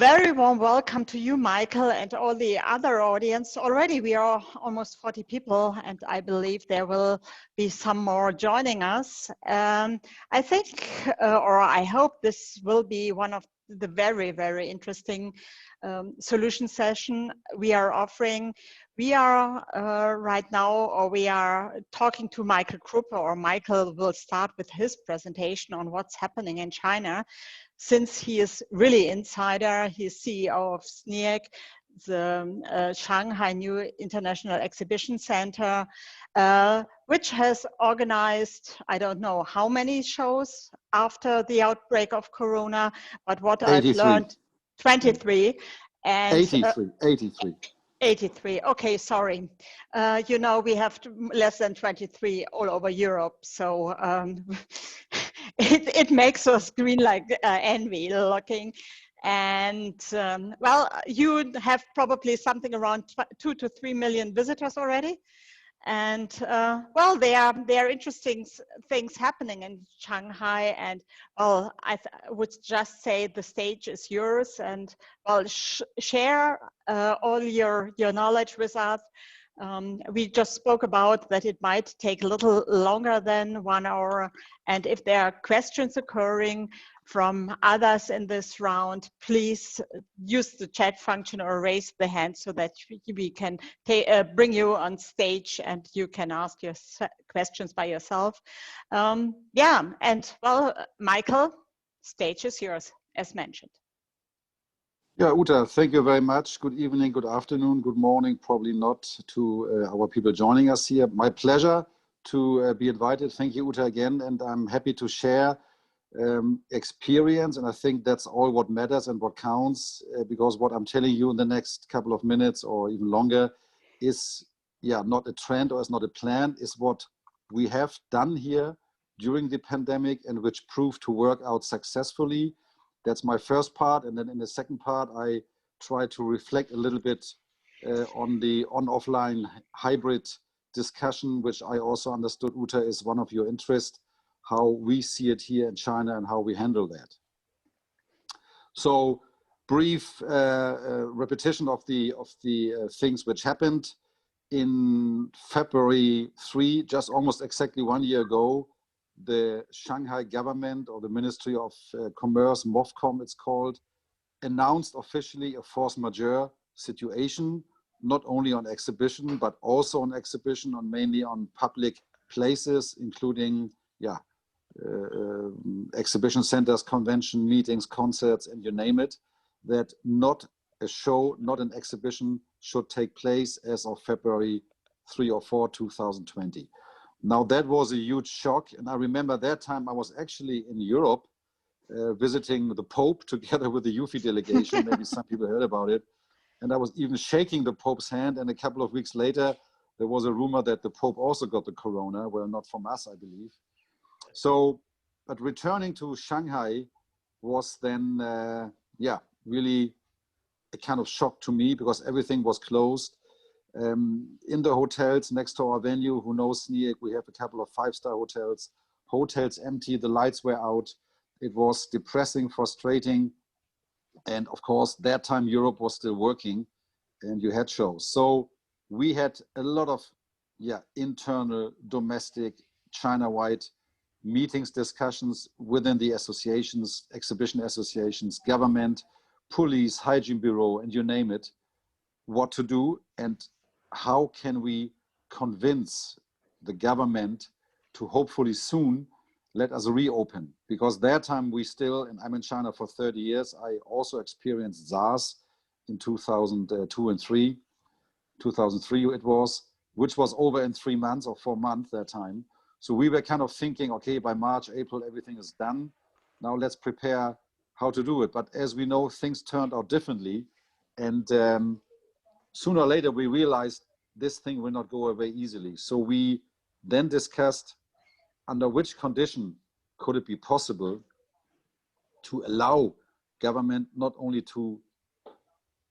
Very warm welcome to you, Michael, and all the other audience. Already we are almost 40 people, and I believe there will be some more joining us. I think, or I hope this will be one of the very, very interesting solution session we are offering. We are right now, or we are talking to Michael Kruppe, or Michael will start with his presentation on what's happening in China. Since he is really insider, he's CEO of SNIEC, the Shanghai New International Exhibition Center, which has organized, I don't know how many shows after the outbreak of Corona, but what 83. I've learned, 23. And 83. 83. Okay, sorry. You know, we have less than 23 all over Europe, so it makes us green like envy looking. And well, you have probably something around 2 to 3 million visitors already. And well, there are interesting things happening in Shanghai, and well, I would just say the stage is yours, and well, share all your knowledge with us. We just spoke about that it might take a little longer than 1 hour, and if there are questions occurring from others in this round, please use the chat function or raise the hand so that we can bring you on stage and you can ask your questions by yourself. Yeah, and well, Michael, stage is yours, as mentioned. Yeah, Uta, thank you very much. Good evening, good afternoon, good morning, probably not, to our people joining us here. My pleasure to be invited. Thank you, Uta, again, and I'm happy to share experience, and I think that's all what matters and what counts, because what I'm telling you in the next couple of minutes or even longer is, yeah, not a trend or is not a plan, is what we have done here during the pandemic and which proved to work out successfully. That's my first part, and then in the second part I try to reflect a little bit on the on-offline hybrid discussion, which I also understood, Uta, is one of your interests, how we see it here in China and how we handle that. So brief repetition of the things which happened. In February 3, just almost exactly 1 year ago, the Shanghai government, or the Ministry of Commerce, MOFCOM it's called, announced officially a force majeure situation, not only on exhibition, but also on exhibition, mainly on public places, including, yeah, exhibition centers, convention meetings, concerts, and you name it, that not a show, not an exhibition should take place as of February 3 or 4, 2020. Now that was a huge shock, and I remember that time I was actually in Europe visiting the Pope together with the UFI delegation. Maybe some people heard about it, and I was even shaking the Pope's hand, and a couple of weeks later there was a rumor that the Pope also got the corona. Well, not from us, I believe. So, but returning to Shanghai was then, yeah, really a kind of shock to me, because everything was closed. In the hotels next to our venue, who knows SNIEC, we have a couple of 5-star hotels. Hotels empty, the lights were out. It was depressing, frustrating. And of course, that time Europe was still working and you had shows. So we had a lot of, yeah, internal, domestic, China-wide meetings, discussions within the associations, exhibition associations, government, police, hygiene bureau, and you name it, what to do and how can we convince the government to hopefully soon let us reopen. Because that time we still, and I'm in China for 30 years, I also experienced SARS in 2002 and 3, 2003 it was, which was over in 3 months or 4 months that time. So we were kind of thinking, okay, by March, April, everything is done. Now let's prepare how to do it. But as we know, things turned out differently. And sooner or later, we realized this thing will not go away easily. So we then discussed under which condition could it be possible to allow government not only to,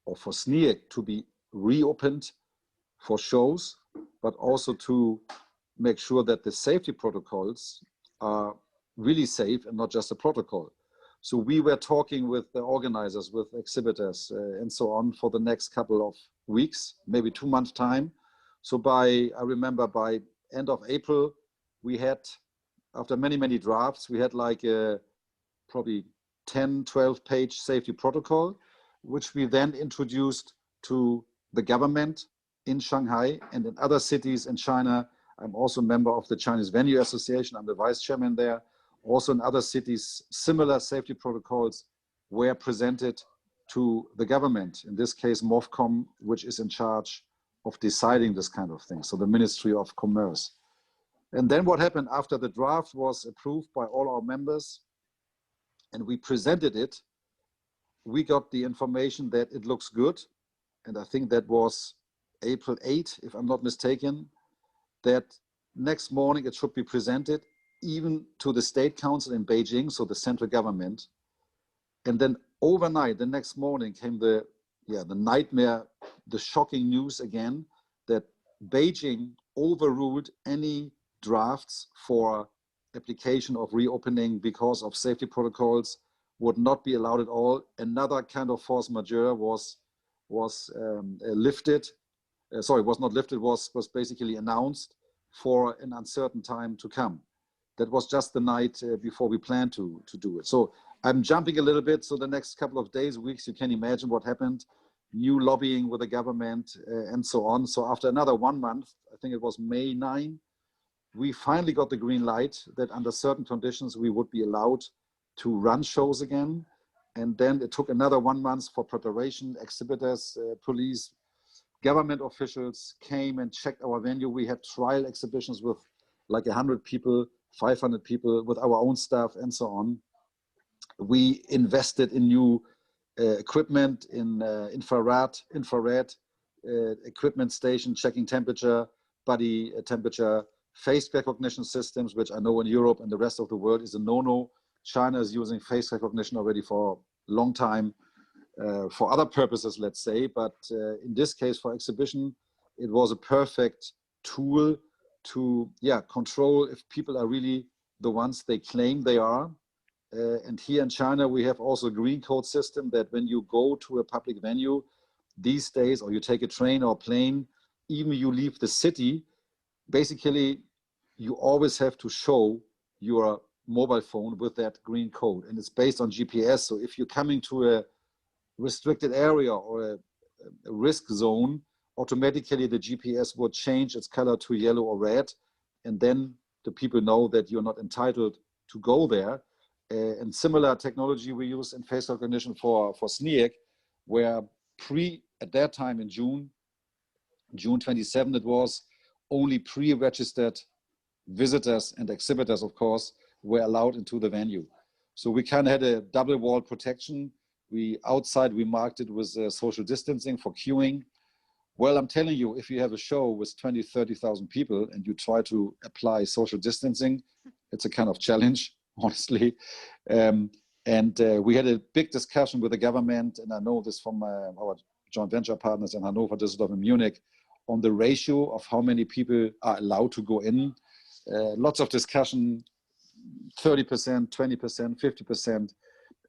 or for SNIEC to be reopened for shows, but also to make sure that the safety protocols are really safe and not just a protocol. So we were talking with the organizers, with exhibitors and so on for the next couple of weeks, maybe 2 months time. So I remember by end of April, we had, after many, many drafts, we had like a probably 10, 12 page safety protocol, which we then introduced to the government in Shanghai and in other cities in China. I'm also a member of the Chinese Venue Association. I'm the vice chairman there. Also in other cities, similar safety protocols were presented to the government. In this case, MOFCOM, which is in charge of deciding this kind of thing. So the Ministry of Commerce. And then what happened after the draft was approved by all our members and we presented it, we got the information that it looks good. And I think that was April 8, if I'm not mistaken, that next morning it should be presented even to the State Council in Beijing, so the central government. And then overnight, the next morning came the nightmare, the shocking news again, that Beijing overruled any drafts for application of reopening because of safety protocols, would not be allowed at all. Another kind of force majeure was lifted. Was not lifted, was basically announced for an uncertain time to come. That was just the night before we planned to do it. So I'm jumping a little bit. So the next couple of days, weeks, you can imagine what happened. New lobbying with the government and so on. So after another 1 month, I think it was May 9, we finally got the green light that under certain conditions we would be allowed to run shows again. And then it took another 1 month for preparation. Exhibitors, police, government officials came and checked our venue. We had trial exhibitions with like 100 people, 500 people with our own staff and so on. We invested in new equipment, in infrared equipment station, checking temperature, body temperature, face recognition systems, which I know in Europe and the rest of the world is a no-no. China is using face recognition already for a long time for other purposes, let's say. But in this case, for exhibition, it was a perfect tool to control if people are really the ones they claim they are. And here in China, we have also a green code system that when you go to a public venue these days, or you take a train or a plane, even you leave the city, basically you always have to show your mobile phone with that green code. And it's based on GPS. So if you're coming to a restricted area or a risk zone, automatically the GPS will change its color to yellow or red. And then the people know that you're not entitled to go there. And similar technology we use in face recognition for SNIEC, where at that time in June 27 it was, only pre-registered visitors and exhibitors, of course, were allowed into the venue. So we kind of had a double wall protection. Outside we marked it with social distancing for queuing. Well, I'm telling you, if you have a show with 20, 30,000 people and you try to apply social distancing, it's a kind of challenge, honestly. We had a big discussion with the government, and I know this from our joint venture partners in Hanover, Düsseldorf, and Munich, on the ratio of how many people are allowed to go in. Lots of discussion, 30%, 20%, 50%,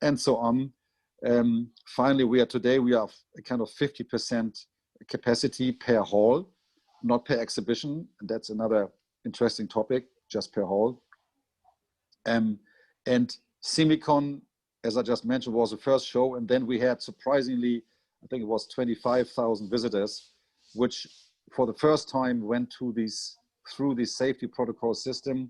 and so on. Finally, today we have a kind of 50% capacity per hall, not per exhibition. And that's another interesting topic, just per hall. And Semicon, as I just mentioned, was the first show. And then we had, surprisingly, I think it was 25,000 visitors, which for the first time went through this safety protocol system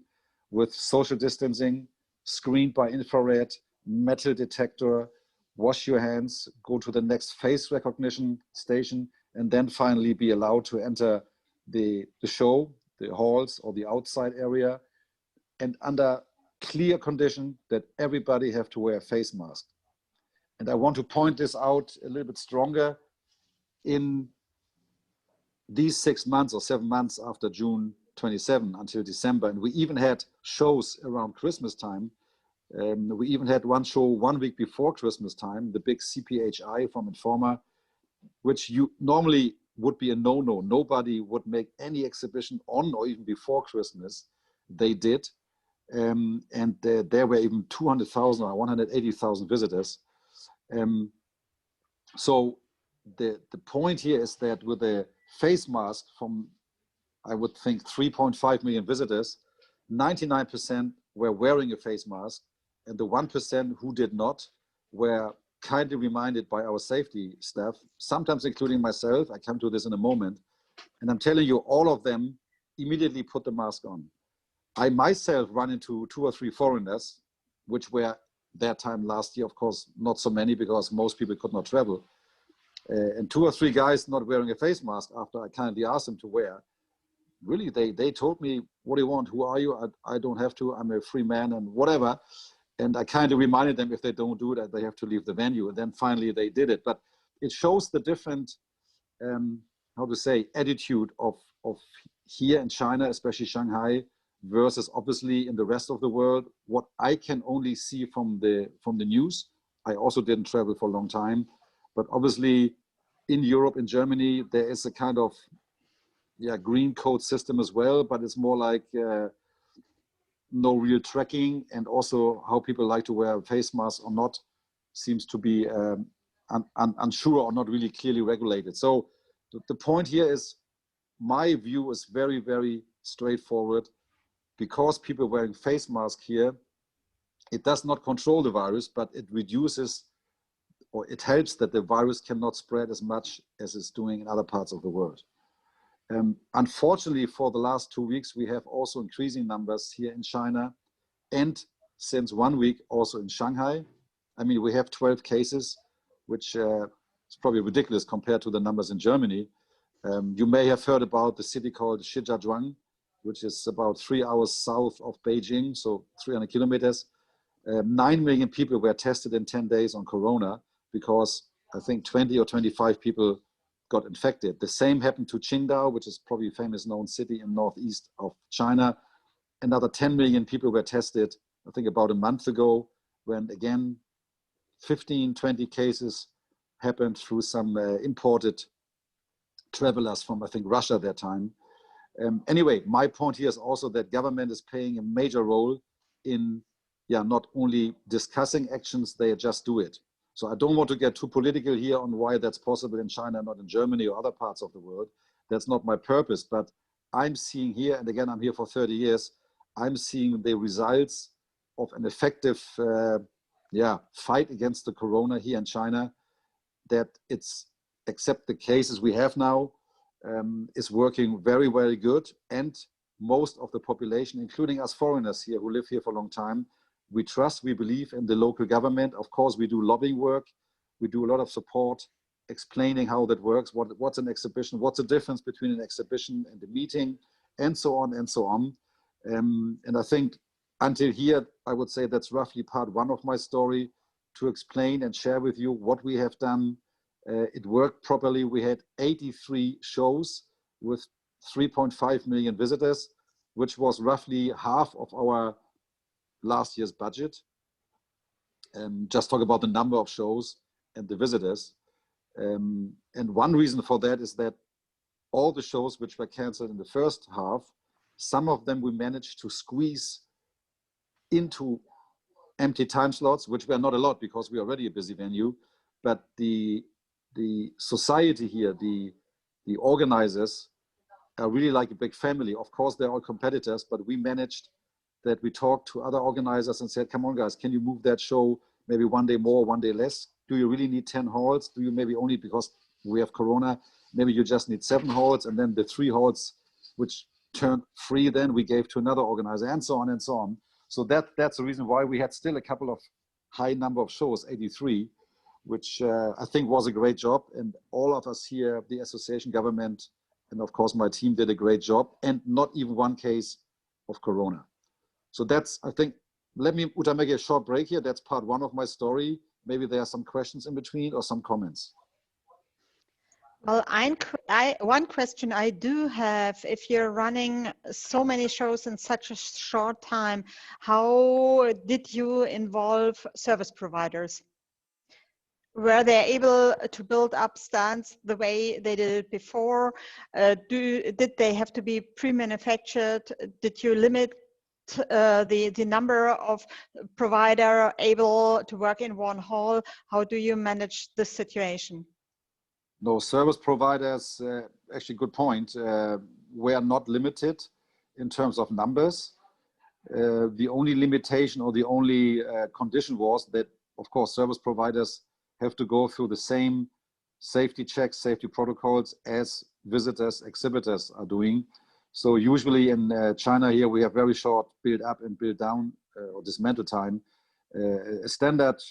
with social distancing, screened by infrared, metal detector, wash your hands, go to the next face recognition station, and then finally be allowed to enter the show, the halls or the outside area, and under clear condition that everybody have to wear a face mask. And I want to point this out a little bit stronger. In these 6 months or 7 months after June 27 until December, and we even had shows around Christmas time. We even had one show 1 week before Christmas time, the big CPHI from Informa, which you normally would be a no-no. Nobody would make any exhibition on or even before Christmas. They did. and there were even 200,000 or 180,000 visitors. So the point here is that with a face mask from, I would think, 3.5 million visitors, 99% were wearing a face mask, and the 1% who did not were kindly reminded by our safety staff, sometimes including myself. I come to this in a moment. And I'm telling you, all of them immediately put the mask on. I myself run into 2 or 3 foreigners, which were that time last year, of course, not so many because most people could not travel. And 2 or 3 guys not wearing a face mask after I kindly asked them to wear. Really, they told me, what do you want? Who are you? I don't have to. I'm a free man and whatever. And I kind of reminded them if they don't do that, they have to leave the venue. And then finally they did it. But it shows the different, how to say, attitude of here in China, especially Shanghai, versus obviously in the rest of the world. What I can only see from the news. I also didn't travel for a long time, but obviously in Europe, in Germany, there is a kind of green code system as well, but it's more like no real tracking, and also how people like to wear a face mask or not seems to be unsure or not really clearly regulated. So the point here is, my view is very, very straightforward. Because people wearing face masks here, it does not control the virus, but it reduces, or it helps that the virus cannot spread as much as it's doing in other parts of the world. Unfortunately, for the last 2 weeks, we have also increasing numbers here in China, and since 1 week also in Shanghai. I mean, we have 12 cases, which is probably ridiculous compared to the numbers in Germany. You may have heard about the city called Shijiazhuang, which is about 3 hours south of Beijing, so 300 kilometers. 9 million people were tested in 10 days on corona, because I think 20 or 25 people got infected. The same happened to Qingdao, which is probably a famous known city in northeast of China. Another 10 million people were tested, I think about a month ago, when again, 15, 20 cases happened through some imported travelers from, I think, Russia at that time. Anyway, my point here is also that government is playing a major role in not only discussing actions, they just do it. So I don't want to get too political here on why that's possible in China, not in Germany or other parts of the world. That's not my purpose, but I'm seeing here, and again, I'm here for 30 years, I'm seeing the results of an effective fight against the corona here in China, that it's, except the cases we have now, is working very, very good. And most of the population, including us foreigners here who live here for a long time, we trust, we believe in the local government. Of course, we do lobbying work. We do a lot of support, explaining how that works, what's an exhibition, what's the difference between an exhibition and a meeting, and so on and so on. And I think until here, I would say that's roughly part 1 of my story, to explain and share with you what we have done. It worked properly. We had 83 shows with 3.5 million visitors, which was roughly half of our last year's budget. Just talk about the number of shows and the visitors. And one reason for that is that all the shows which were canceled in the first half, some of them we managed to squeeze into empty time slots, which were not a lot because we're already a busy venue. But the society here, the organizers are really like a big family. Of course, they're all competitors, but we managed that. We talked to other organizers and said, come on guys, can you move that show maybe 1 day more, 1 day less? Do you really need 10 halls? Do you maybe only, because we have corona, maybe you just need 7 halls, and then the 3 halls which turned free then we gave to another organizer, and so on and so on. So that's the reason why we had still a couple of high number of shows, 83, which I think was a great job. And all of us here, the association, government, and of course my team did a great job, and not even 1 case of corona. So that's, I think, let me, Uta, make a short break here. That's part 1 of my story. Maybe there are some questions in between or some comments. Well, one question I do have, if you're running so many shows in such a short time, how did you involve service providers? Were they able to build up stands the way they did it before? Did they have to be pre-manufactured? Did you limit the number of provider able to work in one hall? How do you manage this situation? No, service providers, actually good point, were not limited in terms of numbers. The only limitation or the only condition was that, of course, service providers have to go through the same safety checks, safety protocols as visitors, exhibitors are doing. So usually in China here, we have very short build up and build down or dismantle time. Standard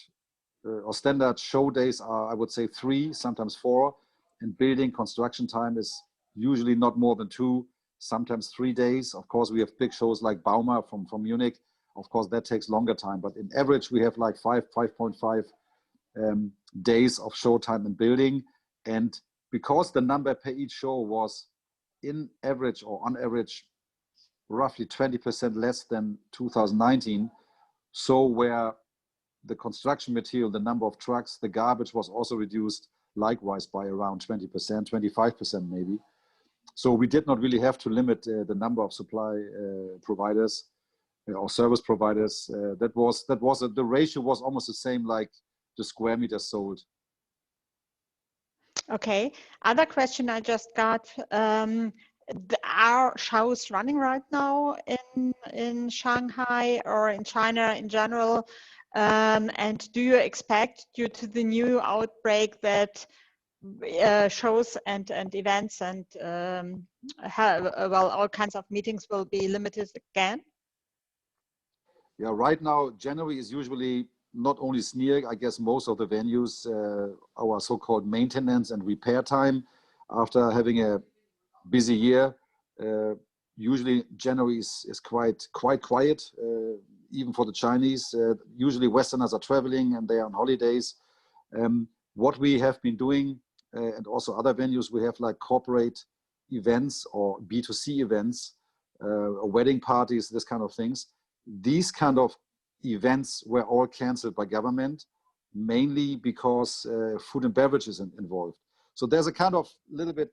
show days are, I would say, 3, sometimes 4, and building construction time is usually not more than 2, sometimes 3 days. Of course, we have big shows like Bauma from Munich. Of course, that takes longer time, but in average, we have like 5.5 days of show time in building. And because the number per each show was in average or on average roughly 20% less than 2019, so where the construction material, the number of trucks, the garbage was also reduced likewise by around 20%, 25% maybe. So we did not really have to limit the number of supply providers or service providers. The ratio was almost the same like the square meters sold. Okay, other question I just got, are shows running right now in Shanghai or in China in general? And do you expect, due to the new outbreak, that shows and events and all kinds of meetings will be limited again? Yeah, right now, January is usually not only SNIEC, I guess most of the venues, our so-called maintenance and repair time after having a busy year. Usually January is quite quiet, even for the Chinese. Usually Westerners are traveling and they are on holidays. What we have been doing, and also other venues, we have like corporate events or B2C events, wedding parties, this kind of things. These kind of events were all canceled by government, mainly because food and beverage is involved. So there's a kind of little bit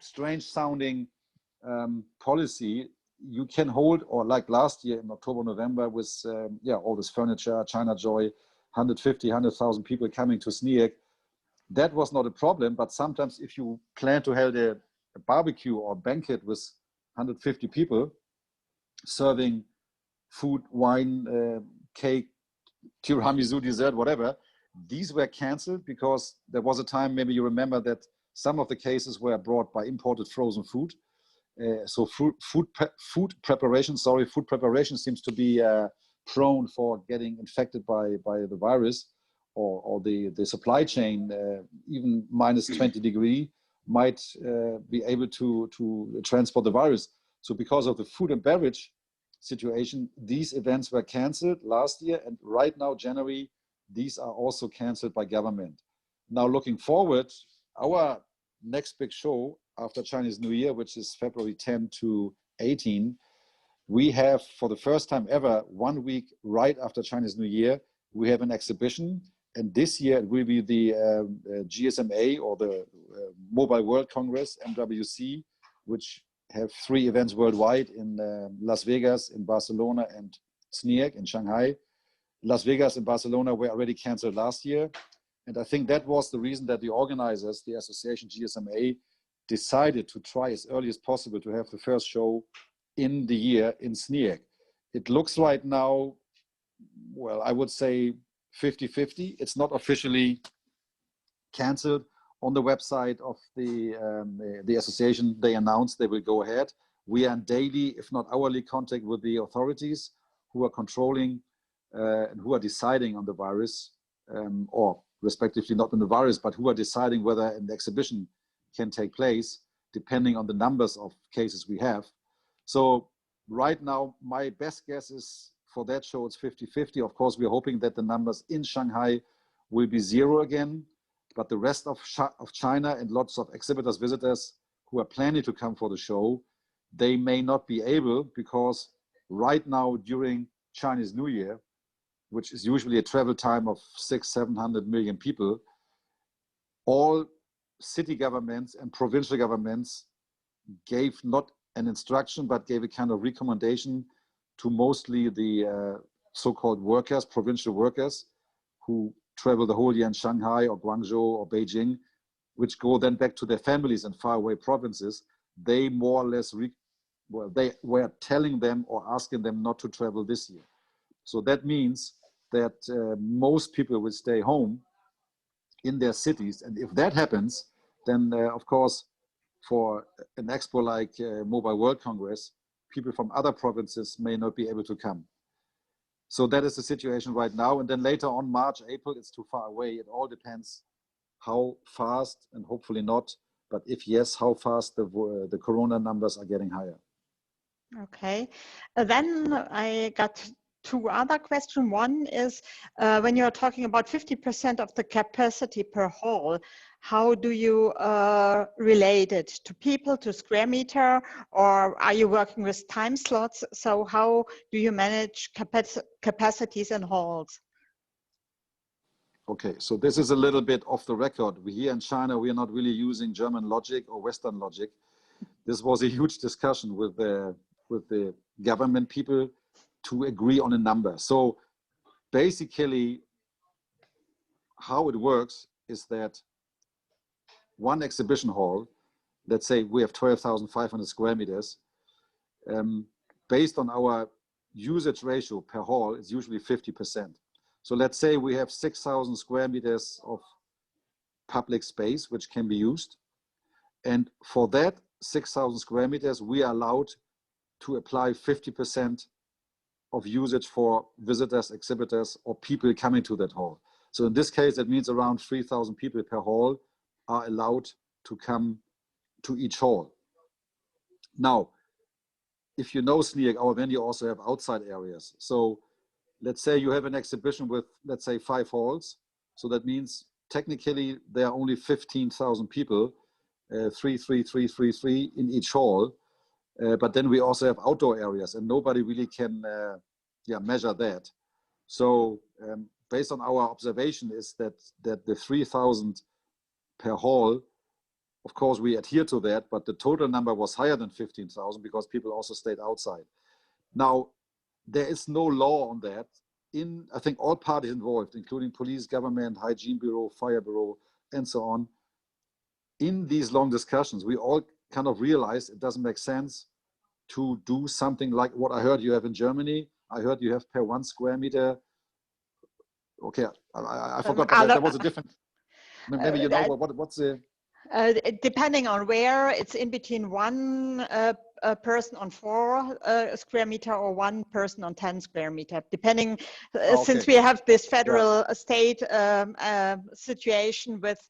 strange sounding policy. You can hold, or like last year in October, November with all this furniture, China Joy, 150, 100,000 people coming to SNIEC. That was not a problem, but sometimes if you plan to hold a barbecue or banquet with 150 people serving food, wine, cake, tiramisu, dessert, whatever, these were canceled because there was a time, maybe you remember, that some of the cases were brought by imported frozen food. So food preparation seems to be prone for getting infected by the virus, or the supply chain, even minus 20 degree, might be able to transport the virus. So because of the food and beverage situation, these events were canceled last year, and right now, January, these are also canceled by government. Now looking forward, our next big show after Chinese New Year, which is February 10 to 18, we have, for the first time ever, 1 week right after Chinese New Year, we have an exhibition. And this year it will be the GSMA, or the Mobile World Congress, MWC, which have 3 events worldwide in Las Vegas, in Barcelona, and SNIEC in Shanghai. Las Vegas and Barcelona were already canceled last year. And I think that was the reason that the organizers, the association GSMA, decided to try as early as possible to have the first show in the year in SNIEC. It looks right now, well, I would say 50-50. It's not officially canceled. On the website of the association, they announced they will go ahead. We are in daily, if not hourly, contact with the authorities who are controlling and who are deciding on the virus, or respectively not on the virus, but who are deciding whether an exhibition can take place, depending on the numbers of cases we have. So right now, my best guess is for that show, it's 50-50. Of course, we're hoping that the numbers in Shanghai will be 0 again. But the rest of China and lots of exhibitors, visitors who are planning to come for the show, they may not be able, because right now during Chinese New Year, which is usually a travel time of 600-700 million people, all city governments and provincial governments gave not an instruction, but gave a kind of recommendation to mostly the so-called workers, provincial workers, who travel the whole year in Shanghai or Guangzhou or Beijing, which go then back to their families in faraway provinces. They more or less, they were telling them or asking them not to travel this year. So that means that most people will stay home in their cities. And if that happens, then of course, for an expo like Mobile World Congress, people from other provinces may not be able to come. So that is the situation right now. And then later on, March, April, it's too far away. It all depends how fast, and hopefully not, but if yes, how fast the corona numbers are getting higher. Okay, then I got two other questions. One is when you're talking about 50% of the capacity per hall, how do you relate it to people, to square meter, or are you working with time slots? So how do you manage capacities in halls? Okay, so this is a little bit off the record. Here in China, we are not really using German logic or Western logic. This was a huge discussion with the government people to agree on a number. So basically, how it works is that one exhibition hall, let's say we have 12,500 square meters, based on our usage ratio per hall, it's usually 50%. So let's say we have 6,000 square meters of public space which can be used. And for that 6,000 square meters, we are allowed to apply 50% of usage for visitors, exhibitors, or people coming to that hall. So in this case, that means around 3,000 people per hall are allowed to come to each hall. Now, if you know SNIEC, our venue also have outside areas. So let's say you have an exhibition with, let's say, 5 halls. So that means technically there are only 15,000 people, 3 in each hall. But then we also have outdoor areas, and nobody really can measure that. So based on our observation is that the 3,000 per hall, of course we adhere to that, but the total number was higher than 15,000 because people also stayed outside. Now, there is no law on that. I think all parties involved, including police, government, hygiene bureau, fire bureau, and so on, in these long discussions, we all kind of realize it doesn't make sense to do something like what I heard you have in Germany. I heard you have per 1 square meter. Okay, I forgot, but there was a different, maybe you know, what's the... Depending on where, it's in between one person on 4 square meter or one person on 10 square meter, depending, since we have this federal state situation with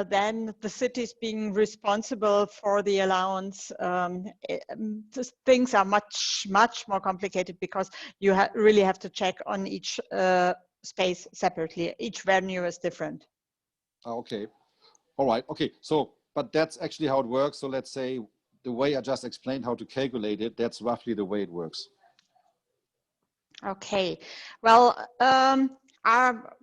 then the cities being responsible for the allowance. Things are much more complicated because you really have to check on each space separately. Each venue is different. Okay. All right. Okay. So, but that's actually how it works. So let's say the way I just explained how to calculate it, that's roughly the way it works. Okay. Well, our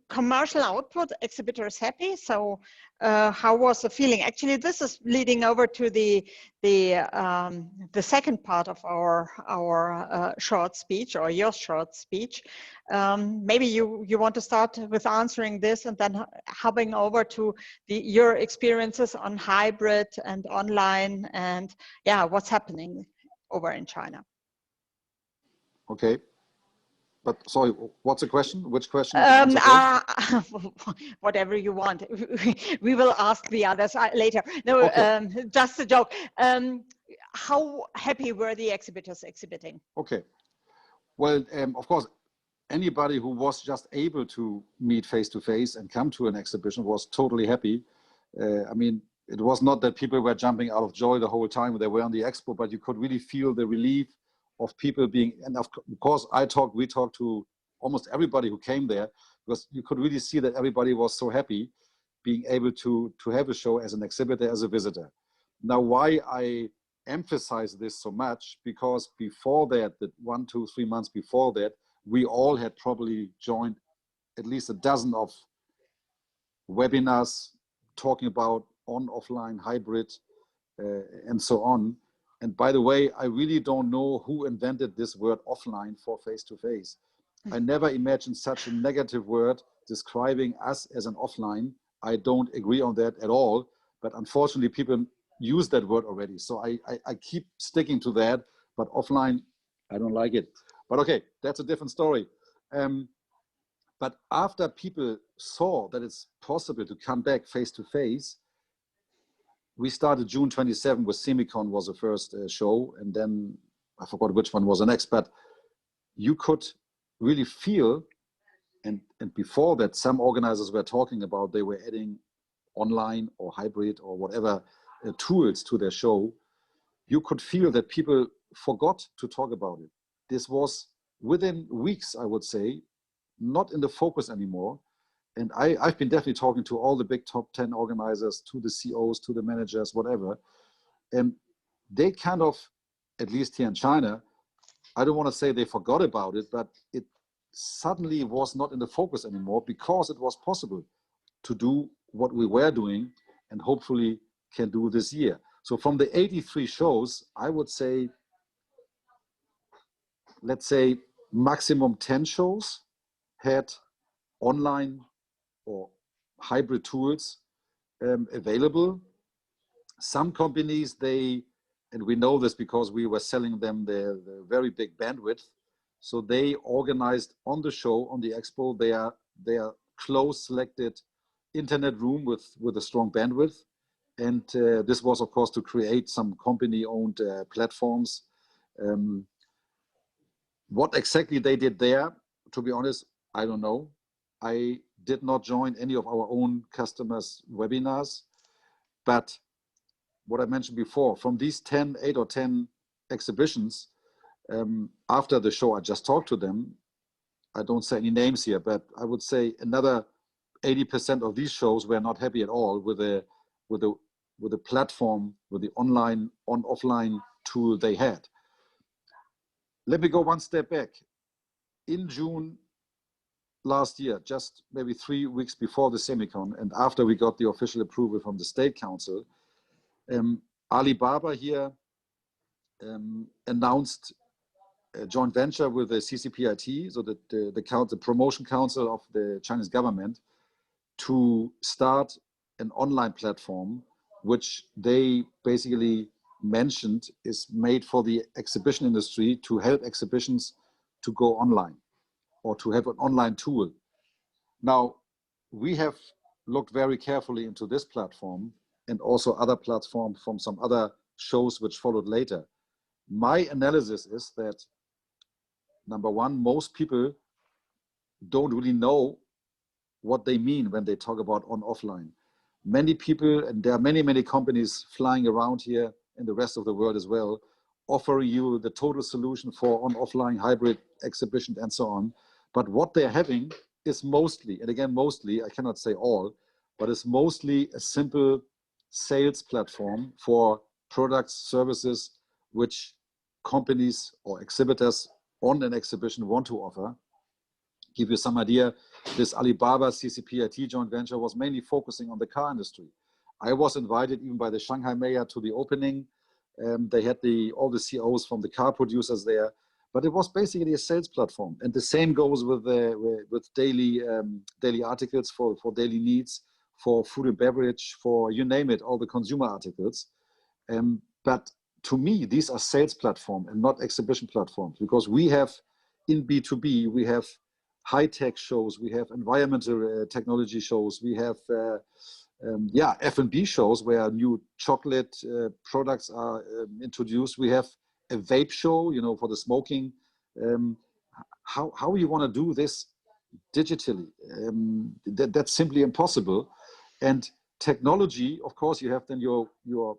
commercial output, exhibitors happy. So how was the feeling? Actually, this is leading over to the second part of our short speech, or your short speech. Maybe you want to start with answering this and then hopping over to your experiences on hybrid and online, and what's happening over in China. Okay. But sorry, what's the question? Which question? Whatever you want. We will ask the others later. No, okay. Just a joke. How happy were the exhibitors exhibiting? Okay. Well, of course, anybody who was just able to meet face to face and come to an exhibition was totally happy. I mean, it was not that people were jumping out of joy the whole time they were on the expo, but you could really feel the relief of people being, and of course we talked to almost everybody who came there, because you could really see that everybody was so happy being able to have a show as an exhibitor, as a visitor. Now, why I emphasize this so much, because before that, 1, 2, 3 months before that, we all had probably joined at least a dozen of webinars talking about on, offline, hybrid, and so on. And by the way, I really don't know who invented this word offline for face-to-face. I never imagined such a negative word describing us as an offline. I don't agree on that at all, but unfortunately people use that word already. So I keep sticking to that, but offline, I don't like it. But okay, that's a different story. But after people saw that it's possible to come back face-to-face, we started June 27 with Semicon was the first show, and then I forgot which one was the next, but you could really feel, and before that some organizers were talking about they were adding online or hybrid or whatever tools to their show. You could feel that people forgot to talk about it. This was within weeks, I would say, not in the focus anymore. And I've been definitely talking to all the big top 10 organizers, to the COs, to the managers, whatever. And they kind of, at least here in China, I don't want to say they forgot about it, but it suddenly was not in the focus anymore because it was possible to do what we were doing and hopefully can do this year. So from the 83 shows, I would say, let's say maximum 10 shows had online or hybrid tools available. Some companies, and we know this because we were selling them the very big bandwidth. So they organized on the show, on the expo, their close selected internet room with a strong bandwidth. And this was, of course, to create some company-owned platforms. What exactly they did there, to be honest, I don't know. I did not join any of our own customers' webinars, but what I mentioned before, from these 8 or 10 exhibitions, after the show, I just talked to them. I don't say any names here, but I would say another 80% of these shows were not happy at all with the platform, with the online on-offline tool they had. Let me go one step back. In June last year, just maybe 3 weeks before the Semicon, and after we got the official approval from the State Council, Alibaba here announced a joint venture with the CCPIT, so the promotion council of the Chinese government, to start an online platform, which they basically mentioned is made for the exhibition industry to help exhibitions to go online or to have an online tool. Now, we have looked very carefully into this platform and also other platforms from some other shows which followed later. My analysis is that, number one, most people don't really know what they mean when they talk about on-offline. Many people, and there are many, many companies flying around here in the rest of the world as well, offering you the total solution for on-offline hybrid exhibition and so on. But what they're having is mostly, and again, mostly, I cannot say all, but it's mostly a simple sales platform for products, services, which companies or exhibitors on an exhibition want to offer. Give you some idea, this Alibaba CCPIT joint venture was mainly focusing on the car industry. I was invited even by the Shanghai mayor to the opening. They had all the CEOs from the car producers there, but it was basically a sales platform. And the same goes with daily articles for daily needs, for food and beverage, for you name it, all the consumer articles. But to me, these are sales platforms and not exhibition platforms, because we have in B2B, we have high-tech shows, we have environmental technology shows, we have F&B shows where new chocolate products are introduced. We have a vape show, you know, for the smoking. How you want to do this digitally? That's simply impossible. And technology, of course, you have then your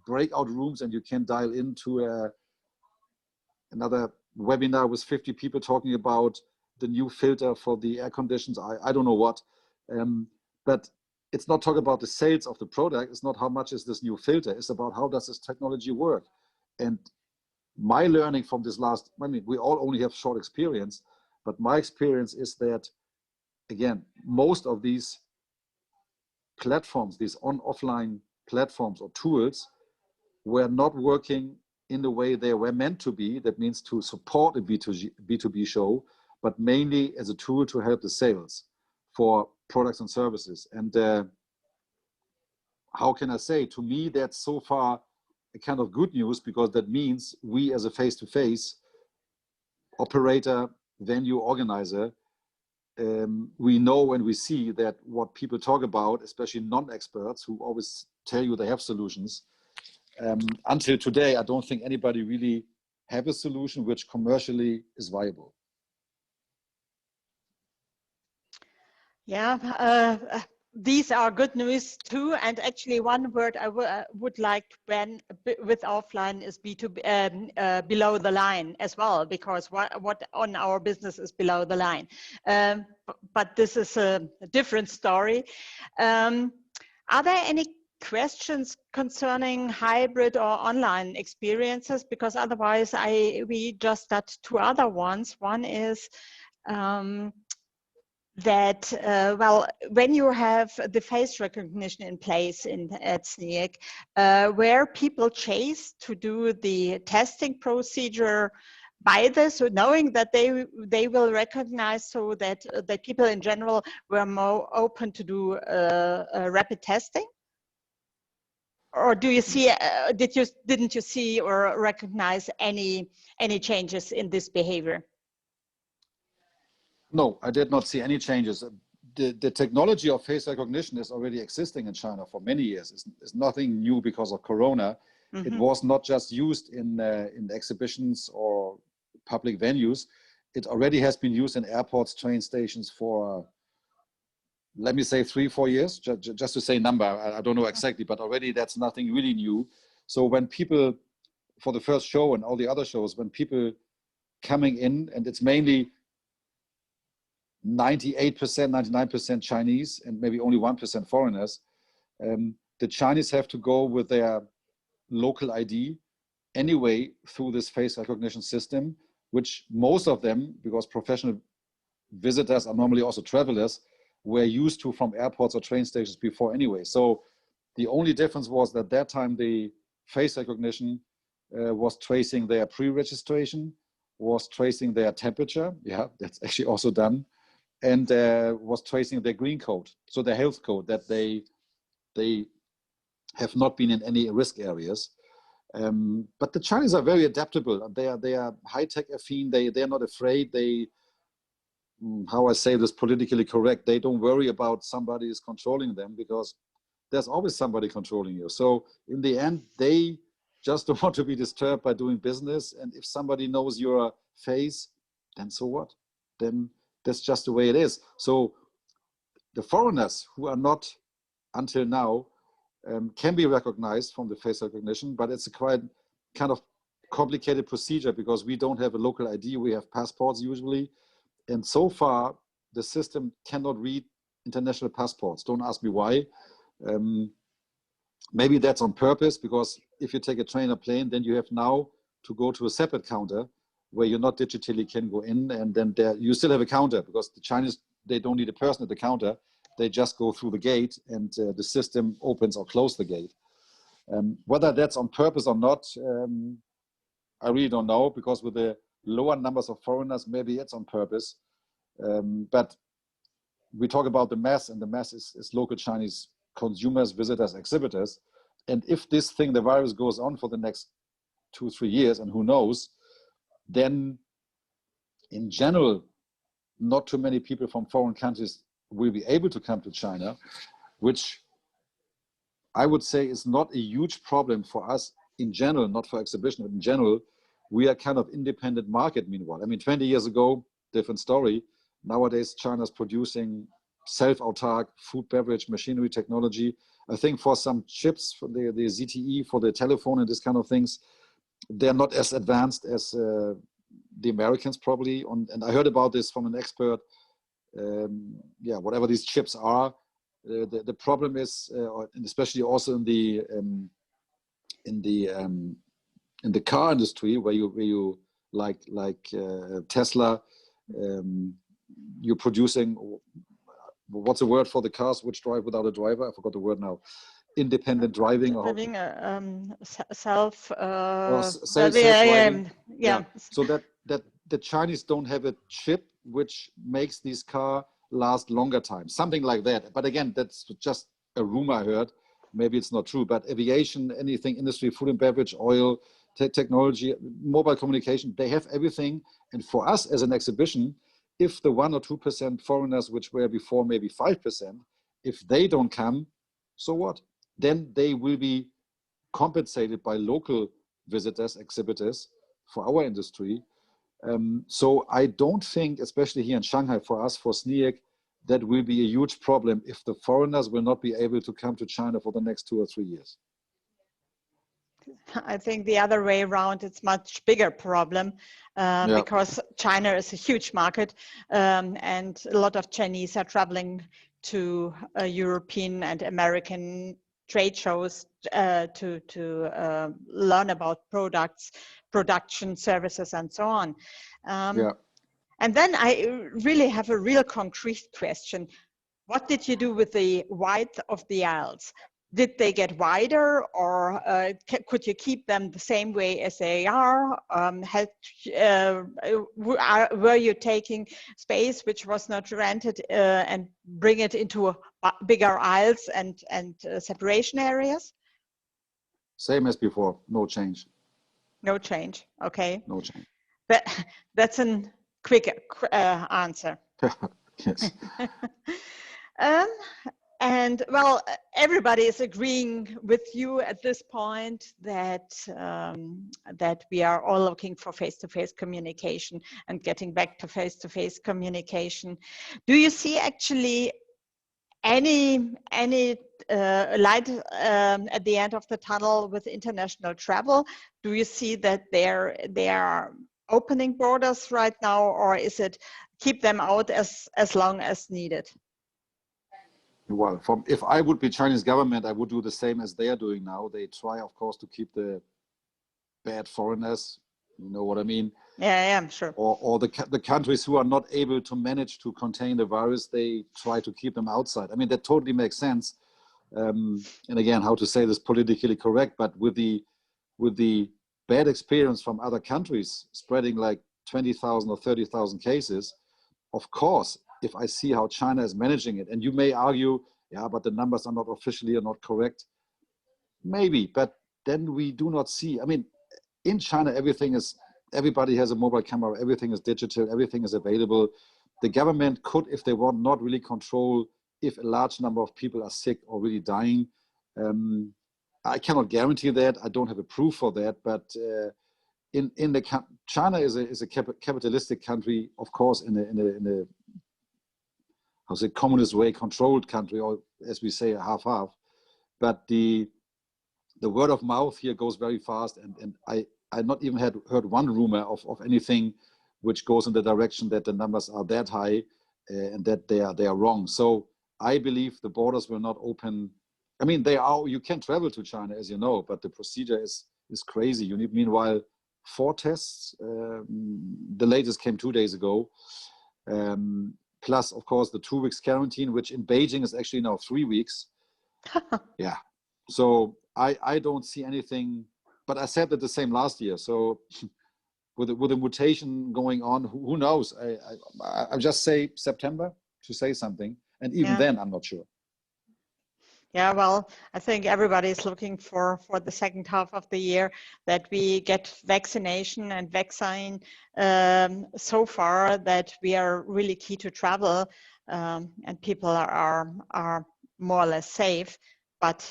breakout rooms, and you can dial into another webinar with 50 people talking about the new filter for the air conditions. I don't know what, but it's not talking about the sales of the product. It's not how much is this new filter. It's about how does this technology work. And my learning from this last, I mean, we all only have short experience, but my experience is that, again, most of these platforms, these on-offline platforms or tools, were not working in the way they were meant to be. That means to support a B2B show, but mainly as a tool to help the sales for products and services. And how can I say, to me, that's so far a kind of good news, because that means we as a face-to-face operator, venue organizer, we know and we see that what people talk about, especially non-experts who always tell you they have solutions, until today, I don't think anybody really have a solution which commercially is viable. Yeah, these are good news too. And actually, one word I would like to ban with offline is B2B, below the line as well, because what on our business is below the line. But this is a different story. Are there any questions concerning hybrid or online experiences? Because otherwise, we just got two other ones. One is that, well, when you have the face recognition in place at SNIEC, where people chase to do the testing procedure by this, so knowing that they will recognize, so that that people in general were more open to do rapid testing? Or do you see, didn't you see or recognize any changes in this behavior? No, I did not see any changes. The technology of face recognition is already existing in China for many years. It's nothing new because of Corona. Mm-hmm. It was not just used in exhibitions or public venues. It already has been used in airports, train stations for, let me say, 3-4 years, just to say number. I don't know exactly, but already that's nothing really new. So when people, for the first show and all the other shows, when people coming in, and it's mainly 98%, 99% Chinese and maybe only 1% foreigners, the Chinese have to go with their local ID anyway through this face recognition system, which most of them, because professional visitors are normally also travelers, were used to from airports or train stations before anyway. So the only difference was that that time the face recognition was tracing their pre-registration, was tracing their temperature. Yeah, that's actually also done. And was tracing their green code, so their health code, that they have not been in any risk areas. But the Chinese are very adaptable. They are high-tech affine. They're not afraid. They, how I say this politically correct, they don't worry about somebody is controlling them, because there's always somebody controlling you. So in the end, they just don't want to be disturbed by doing business. And if somebody knows your face, then so what? Then that's just the way it is. So the foreigners who are not until now can be recognized from the face recognition, but it's a quite kind of complicated procedure, because we don't have a local ID. We have passports usually. And so far, the system cannot read international passports. Don't ask me why. Maybe that's on purpose, because if you take a train or plane, then you have now to go to a separate counter where you're not digitally can go in, and then there you still have a counter, because the Chinese, they don't need a person at the counter. They just go through the gate, and the system opens or closes the gate. Whether that's on purpose or not, I really don't know, because with the lower numbers of foreigners, maybe it's on purpose. But we talk about the mass, and the mass is local Chinese consumers, visitors, exhibitors. And if this thing, the virus, goes on for the next 2-3 years, and who knows, then in general, not too many people from foreign countries will be able to come to China, which I would say is not a huge problem for us in general, not for exhibition, but in general. We are kind of independent market meanwhile. I mean, 20 years ago, different story. Nowadays, China's producing self-autark food, beverage, machinery, technology. I think for some chips, for the ZTE, for the telephone and this kind of things, they're not as advanced as the Americans probably. And I heard about this from an expert. Yeah, whatever these chips are, the problem is, and especially also in the car industry, where you like Tesla, you're producing, what's the word for the cars which drive without a driver? I forgot the word now. independent driving or self driving. Yeah. So that the Chinese don't have a chip which makes these cars last longer time, something like that. But again, that's just a rumor I heard. Maybe it's not true, but aviation, anything, industry, food and beverage, oil, technology, mobile communication, they have everything. And for us as an exhibition, if the 1 or 2% foreigners, which were before maybe 5%, if they don't come, so what? Then they will be compensated by local visitors, exhibitors for our industry. So I don't think, especially here in Shanghai, for us, for SNIEC, that will be a huge problem if the foreigners will not be able to come to China for the next 2 or 3 years. I think the other way around, it's much bigger problem because China is a huge market and a lot of Chinese are traveling to European and American trade shows to learn about products, production, services, and so on. And then I really have a real concrete question. What did you do with the width of the aisles? Did they get wider, or could you keep them the same way as they are? Were you taking space which was not rented and bring it into bigger aisles and separation areas? Same as before, no change. No change, okay. No change. That's a quick answer. Yes. And well, everybody is agreeing with you at this point that that we are all looking for face-to-face communication and getting back to face-to-face communication. Do you see actually any light at the end of the tunnel with international travel? Do you see that they are opening borders right now, or is it keep them out as long as needed? Well, if I would be Chinese government, I would do the same as they are doing now. They try, of course, to keep the bad foreigners, you know what I mean? Yeah, I'm sure. Or the countries who are not able to manage to contain the virus, they try to keep them outside. I mean, that totally makes sense. And again, how to say this politically correct, but with the bad experience from other countries spreading like 20,000 or 30,000 cases, of course, if I see how China is managing it, and you may argue, yeah, but the numbers are not officially or not correct. Maybe, but then we do not see, I mean, in China, everybody has a mobile camera, everything is digital, everything is available. The government could, if they want, not really control if a large number of people are sick or really dying. I cannot guarantee that. I don't have a proof for that, but China is a capitalistic country, of course, in a how say communist way controlled country, or as we say, a half-half. But the word of mouth here goes very fast, and I not even heard one rumor of anything which goes in the direction that the numbers are that high and that they are wrong. So I believe the borders will not open. I mean, you can travel to China, as you know, but the procedure is crazy. You need, meanwhile, 4 tests. The latest came 2 days ago. Plus, of course, the 2 weeks quarantine, which in Beijing is actually now 3 weeks. Yeah. So I don't see anything, but I said that the same last year. So with a mutation going on, who knows? I just say September to say something. And even then, I'm not sure. Yeah, well, I think everybody is looking for the second half of the year that we get vaccination and vaccine so far that we are really key to travel and people are more or less safe, but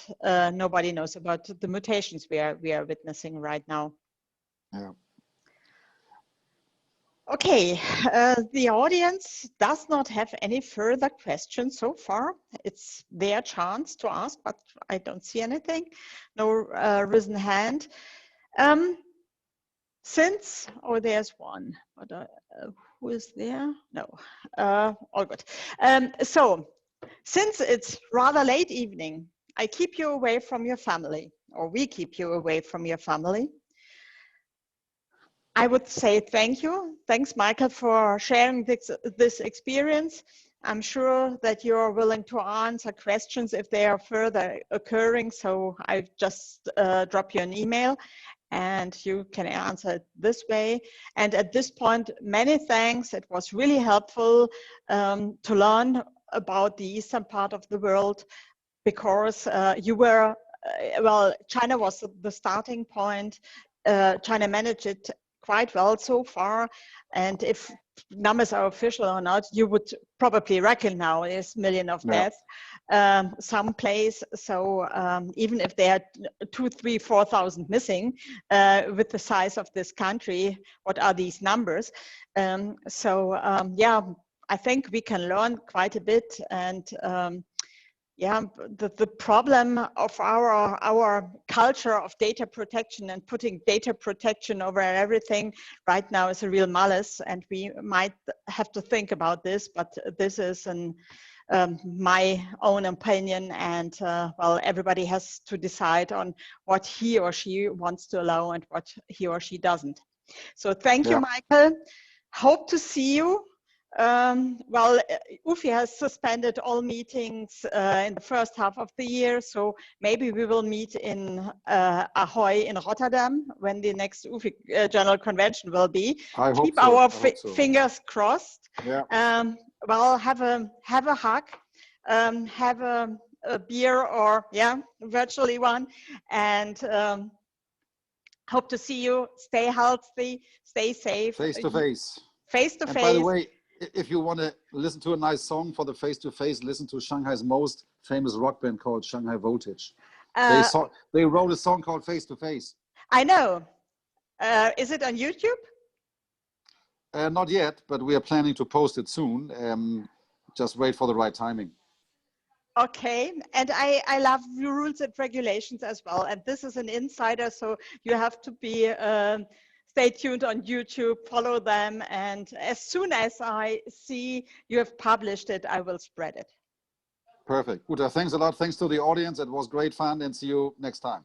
nobody knows about the mutations we are witnessing right now. Yeah. Okay, the audience does not have any further questions so far. It's their chance to ask, but I don't see anything. No risen hand. There's one, but who is there? No, all good. So, since it's rather late evening, I keep you away from your family, or we keep you away from your family. I would say thank you. Thanks, Michael, for sharing this experience. I'm sure that you're willing to answer questions if they are further occurring. So I just drop you an email and you can answer it this way. And at this point, many thanks. It was really helpful to learn about the eastern part of the world, because you were, well, China was the starting point. China managed it quite well so far. And if numbers are official or not, you would probably reckon now is million of deaths someplace. So even if there are 2,000, 3,000, 4,000 missing with the size of this country, what are these numbers? Yeah, I think we can learn quite a bit. And yeah, the problem of our culture of data protection and putting data protection over everything right now is a real malice, and we might have to think about this, but this is my own opinion, and well, everybody has to decide on what he or she wants to allow and what he or she doesn't. So thank you, Michael. Hope to see you. Well, IFES has suspended all meetings in the first half of the year, so maybe we will meet in Ahoy in Rotterdam when the next IFES General Convention will be. I hope Keep so. our fingers crossed. Yeah. Well, have a hug, have a beer, or virtually one, and hope to see you. Stay healthy, stay safe. Face to face. Face to face. And by the way, if you want to listen to a nice song for the face-to-face, listen to Shanghai's most famous rock band called Shanghai Voltage. They wrote a song called Face to Face. I know. Is it on YouTube? Not yet, but we are planning to post it soon. Just wait for the right timing. Okay, and I love rules and regulations as well. And this is an insider, so you have to be stay tuned on YouTube, follow them, and as soon as I see you have published it, I will spread it. Perfect. Uta, thanks a lot. Thanks to the audience. It was great fun, and see you next time.